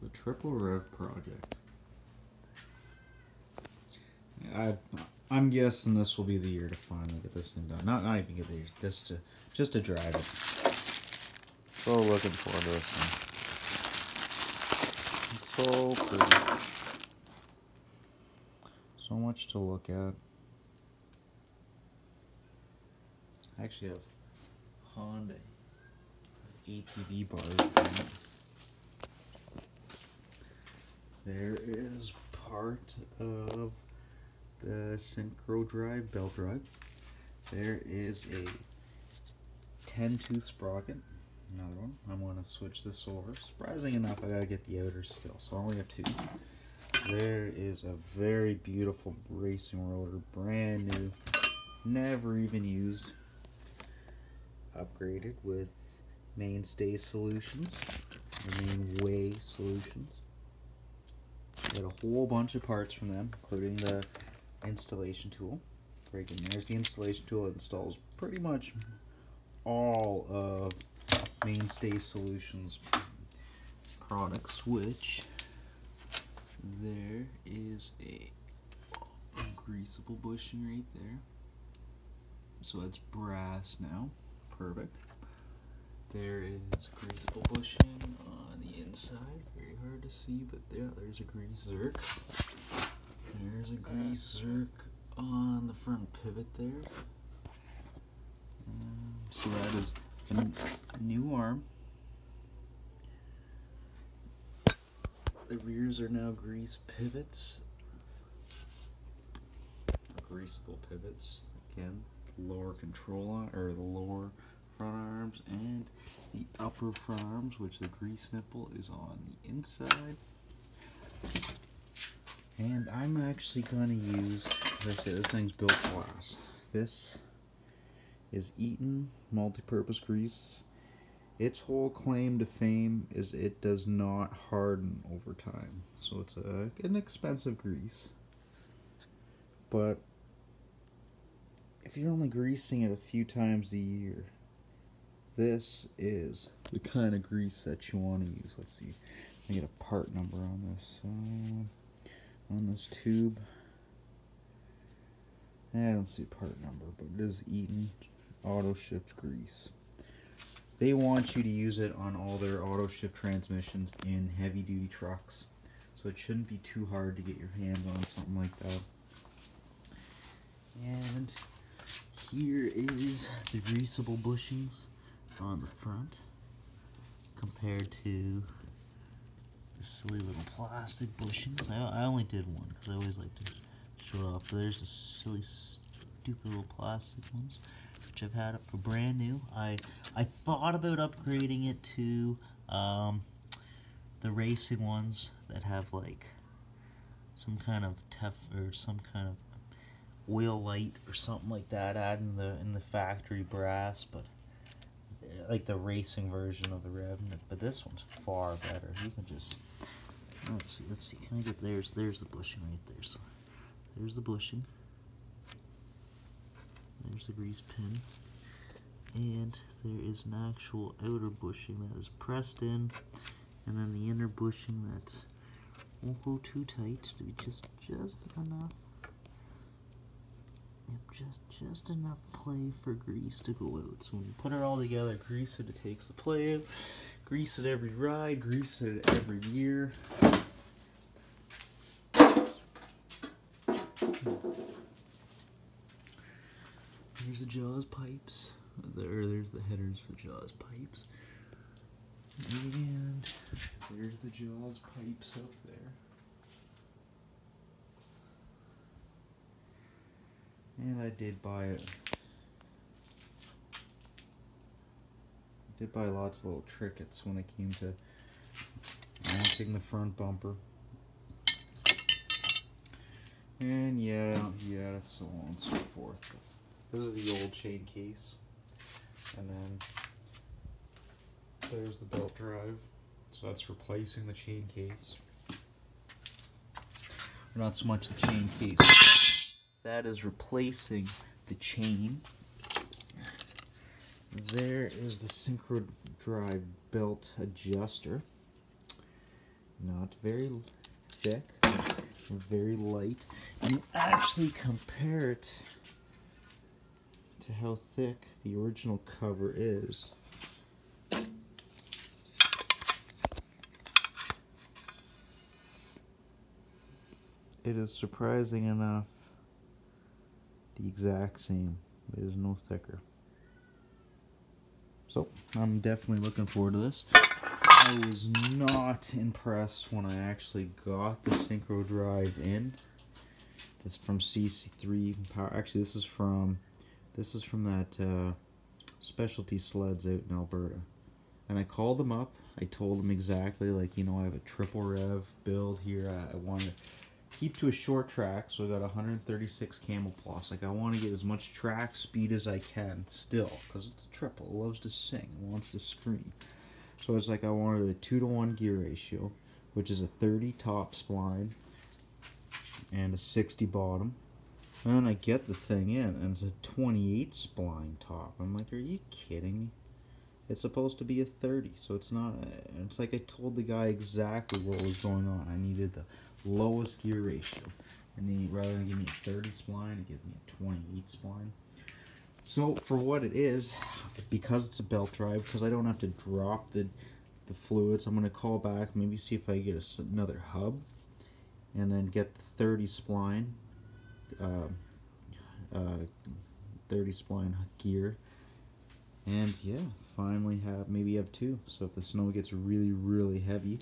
The triple rev project. I'm guessing this will be the year to finally get this thing done. Not even get the year, just to drive it. So looking forward to this thing. It's so pretty. So much to look at. I actually have Honda ATV bars. There is part of the synchro drive, belt drive. There is a 10-tooth sprocket. Another one. I'm going to switch this over. Surprising enough, I gotta get the outers still, so I only have 2. There is a very beautiful racing rotor, brand new, never even used. Upgraded with mainstay solutions, the main way solutions. Got a whole bunch of parts from them, including the installation tool. Freaking, there's the installation tool that installs pretty much all of Mainstay Solutions products, which there is a greasable bushing right there. So it's brass now. Perfect. There is greasable bushing on the inside. Very hard to see, but yeah, there's a grease zerk. There's a grease zerk on the front pivot there. So that is a new arm. The rears are now grease pivots. Greasable pivots. Again, lower control arm, or the lower front arms, and the upper front arms, which the grease nipple is on the inside. And I'm actually going to use, as I said, this thing's built to last. This is Eaton multi-purpose grease. Its whole claim to fame is it does not harden over time. So it's an expensive grease. But if you're only greasing it a few times a year, this is the kind of grease that you want to use. Let's see. Let me get a part number on this tube. I don't see a part number, but it is Eaton Auto Shift grease. They want you to use it on all their auto shift transmissions in heavy duty trucks, so it shouldn't be too hard to get your hands on something like that. And here is the greasable bushings on the front compared to the silly little plastic bushings. I only did one because I always like to show it off. There's the silly stupid little plastic ones, which I've had up for brand new. I thought about upgrading it to the racing ones that have like some kind of or some kind of oil light or something like that added in the factory brass, but like the racing version of the REV. But this one's far better. You can just let's see. Can I get there's the bushing right there. So there's the bushing. There's the grease pin, and there is an actual outer bushing that is pressed in, and then the inner bushing that won't go too tight, to be just enough. Yep, just enough play for grease to go out. So when you put it all together, grease it takes the play out. Grease it every ride, grease it every year. There's the Jaws pipes. There's the headers for the Jaws pipes. And there's the Jaws pipes up there. And I did buy lots of little trinkets when it came to mounting the front bumper. And yeah, so on and so forth. This is the old chain case. And then there's the belt drive. So that's replacing the chain case. Or not so much the chain case. That is replacing the chain. There is the synchro drive belt adjuster. not very thick, very light. And you actually compare it to how thick the original cover is. It is surprising enough the exact same. It is no thicker. So I'm definitely looking forward to this. I was not impressed when I actually got the synchro drive in. It's from CC3 Power. Actually, this is from that Specialty Sleds out in Alberta. And I called them up. I told them exactly, like, you know, I have a triple rev build here. I want to keep to a short track, so I got 136 Camel Plus. Like, I want to get as much track speed as I can still, because it's a triple. It loves to sing. It wants to scream. So it's like I wanted a 2-to-1 gear ratio, which is a 30 top spline and a 60 bottom. And then I get the thing in, and it's a 28 spline top. I'm like, are you kidding me? It's supposed to be a 30, so it's not. It's like I told the guy exactly what was going on. I needed the lowest gear ratio. And rather than give me a 30 spline, it gives me a 28 spline. So for what it is, because it's a belt drive, because I don't have to drop the fluids, I'm going to call back, maybe see if I get another hub, and then get the 30 spline, 30 spline gear, and yeah, finally maybe have two. So if the snow gets really, really heavy,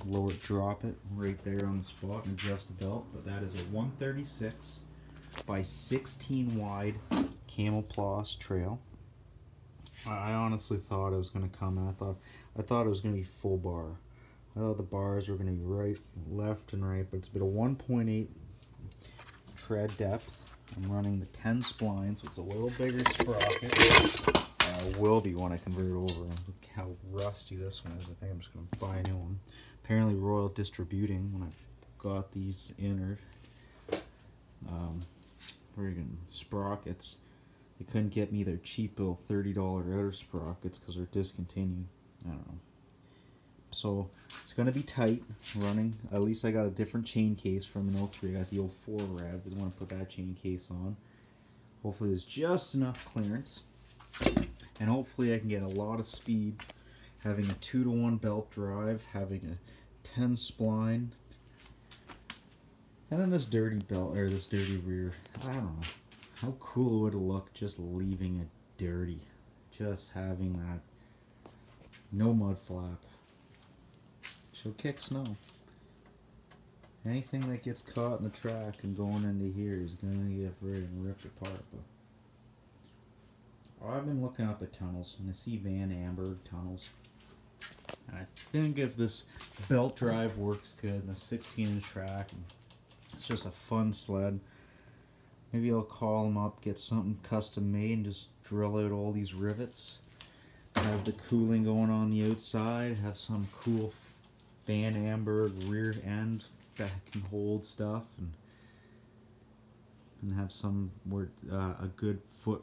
lower it, drop it right there on the spot and adjust the belt. But that is a 136 by 16 wide Camel Plus trail. I honestly thought it was going to come, and I thought it was going to be full bar. I thought the bars were going to be right, left, and right, but it's been a 1.8 tread depth. I'm running the 10 spline, so it's a little bigger sprocket. Will be when I convert it over. Look how rusty this one is. I think I'm just going to buy a new one. Apparently Royal Distributing, when I got these inner friggin' sprockets, they couldn't get me their cheap little $30 outer sprockets because they're discontinued. I don't know. So it's going to be tight running. At least I got a different chain case from an 03. I got the 04 REV. Didn't want to put that chain case on. Hopefully there's just enough clearance. And hopefully I can get a lot of speed. Having a 2-to-1 belt drive. Having a 10 spline. And then this dirty belt, or this dirty rear. I don't know. How cool would it look just leaving it dirty? Just having that. No mud flap. She'll kick snow. Anything that gets caught in the track and going into here is going to get friggin' ripped apart. But I've been looking up at tunnels, and I see Van Amberg tunnels. And I think if this belt drive works good, and the 16-inch track, and it's just a fun sled, maybe I'll call them up, get something custom made, and just drill out all these rivets. Have the cooling going on the outside, have some cool Van Amberg rear end that can hold stuff, and have some a good foot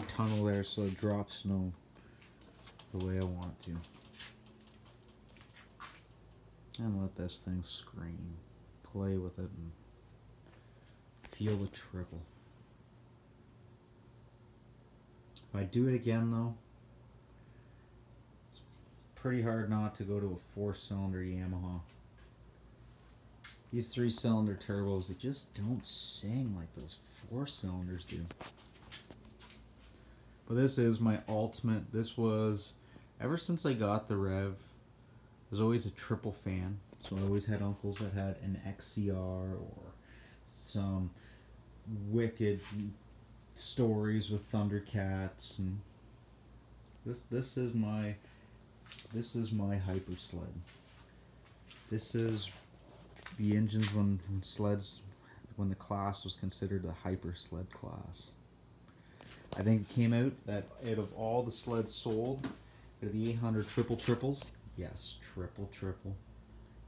tunnel there so it drops snow the way I want to. And let this thing scream, play with it, and feel the triple. If I do it again though, pretty hard not to go to a 4-cylinder Yamaha. These 3-cylinder turbos, they just don't sing like those 4-cylinders do. But this is my ultimate. This was, ever since I got the REV, I was always a triple fan. So I always had uncles that had an XCR or some wicked stories with Thundercats, and this is my hyper sled. This is the engines when the class was considered the hyper sled class. I think it came out that out of all the sleds sold, out of the 800 triples, yes, triple.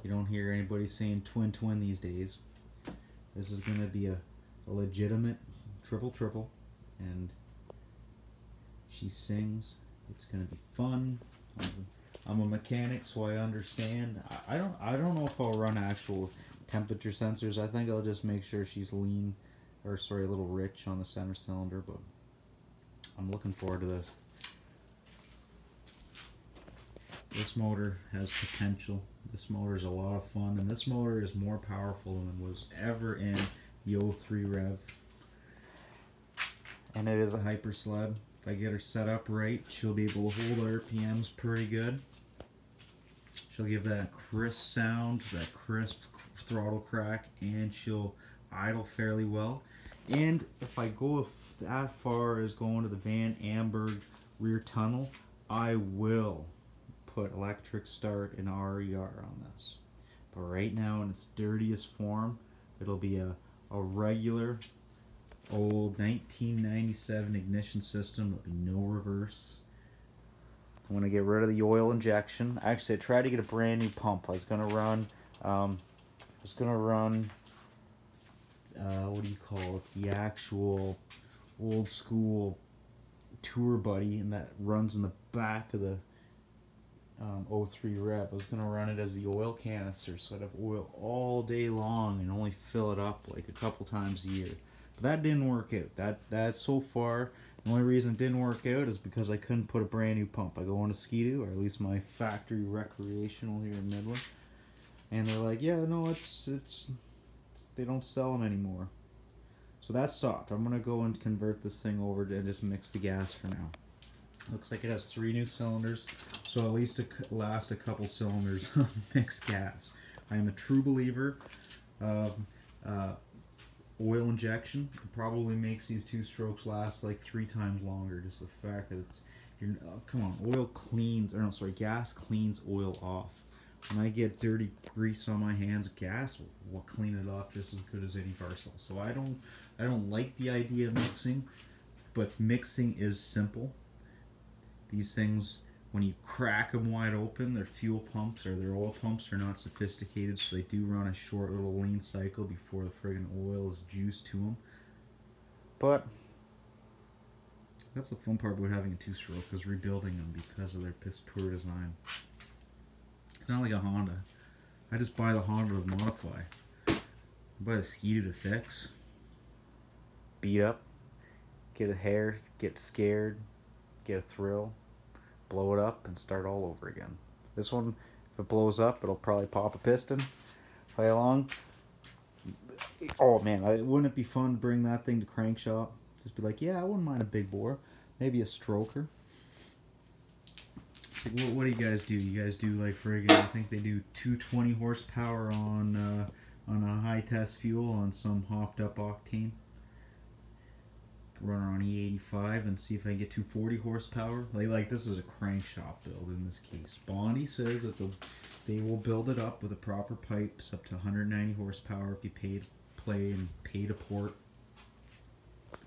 You don't hear anybody saying twin these days. This is going to be a legitimate triple, and she sings It's gonna be fun. I'm a mechanic, so I understand. I don't know if I'll run actual temperature sensors. I think I'll just make sure she's lean, or sorry, a little rich on the center cylinder. But I'm looking forward to this. This motor has potential. This motor is a lot of fun, and this motor is more powerful than was ever in the 03 REV. And it is a hyper sled. If I get her set up right, she'll be able to hold RPMs pretty good. She'll give that crisp sound, that crisp throttle crack, and she'll idle fairly well. And if I go that far as going to the Van Amberg rear tunnel, I will put electric start and RER on this. But right now in its dirtiest form, it'll be a regular old 1997 ignition system. There'll be no reverse. I'm going to get rid of the oil injection. Actually, I tried to get a brand new pump. I was going to run, what do you call it? The actual old school Tour Buddy, and that runs in the back of the 03 REV. I was going to run it as the oil canister, so I'd have oil all day long and only fill it up like a couple times a year. But that didn't work out. That so far, the only reason it didn't work out is because I couldn't put a brand new pump. I go into Ski-Doo, or at least my factory recreational here in Midland, and they're like, yeah, no, it's they don't sell them anymore. So that stopped. I'm gonna go and convert this thing over to just mix the gas for now. Looks like it has 3 new cylinders, so at least it last a couple cylinders of mixed gas. I am a true believer of oil injection. It probably makes these 2 strokes last like 3 times longer. Just the fact that it's, come on, oil cleans, or no, sorry, gas cleans oil off. When I get dirty grease on my hands, gas will clean it off just as good as any Varsol. So I don't like the idea of mixing, but mixing is simple. These things, when you crack them wide open, their fuel pumps or their oil pumps are not sophisticated, so they do run a short little lean cycle before the friggin' oil is juiced to them. But that's the fun part about having a 2-stroke, is rebuilding them because of their piss poor design. It's not like a Honda. I just buy the Honda to modify. I buy the Ski-Doo to fix, beat up, get a hair, get scared, get a thrill, blow it up, and start all over again. This one, if it blows up, it'll probably pop a piston, play along. Oh man, wouldn't it be fun to bring that thing to crank shop? Just be like, yeah, I wouldn't mind a big bore, maybe a stroker. Like, what do you guys do? You guys do like friggin', I think they do 220 horsepower on a high test fuel on some hopped up octane. Run her on E85 and see if I can get 240 horsepower. Like this is a crank shop build in this case. Bondi says that they will build it up with the proper pipes up to 190 horsepower if you pay to port.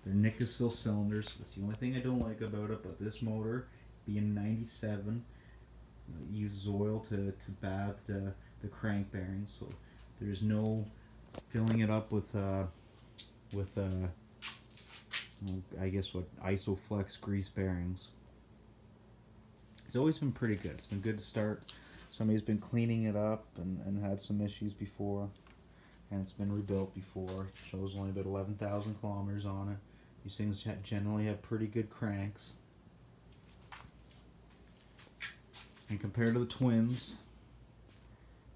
They're Nickel cylinders. That's the only thing I don't like about it. But this motor, being 97, uses oil to bath the crank bearings. So there's no filling it up with I guess what, Isoflex grease bearings. It's always been pretty good. It's been good to start. Somebody's been cleaning it up and had some issues before, and it's been rebuilt before. It shows only about 11,000 kilometers on it. These things generally have pretty good cranks. And compared to the twins,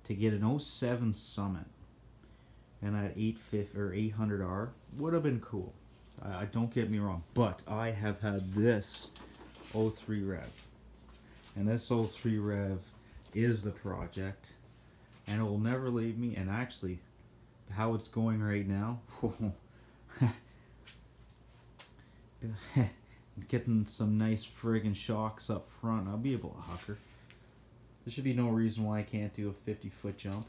to get an 07 Summit and that 800R would have been cool. Don't get me wrong, but I have had this 03 REV, and this 03 REV is the project, and it will never leave me. And actually, how it's going right now, getting some nice friggin' shocks up front, I'll be able to huck her. There should be no reason why I can't do a 50-foot jump.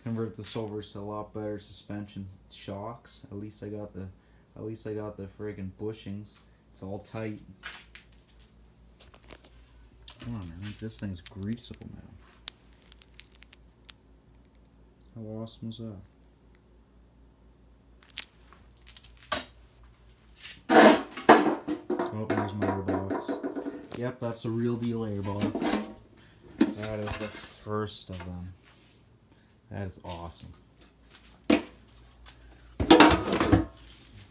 Convert this over to a lot better suspension shocks. At least I got the friggin' bushings. It's all tight. Come on, man. This thing's greasable now. How awesome is that? Oh, there's my box. Yep, that's a real deal air ball. That is the first of them. That is awesome.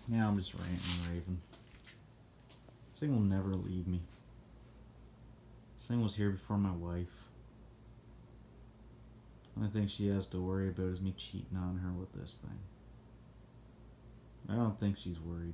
Now I'm just ranting and raving. This thing will never leave me. This thing was here before my wife. The only thing she has to worry about is me cheating on her with this thing. I don't think she's worried.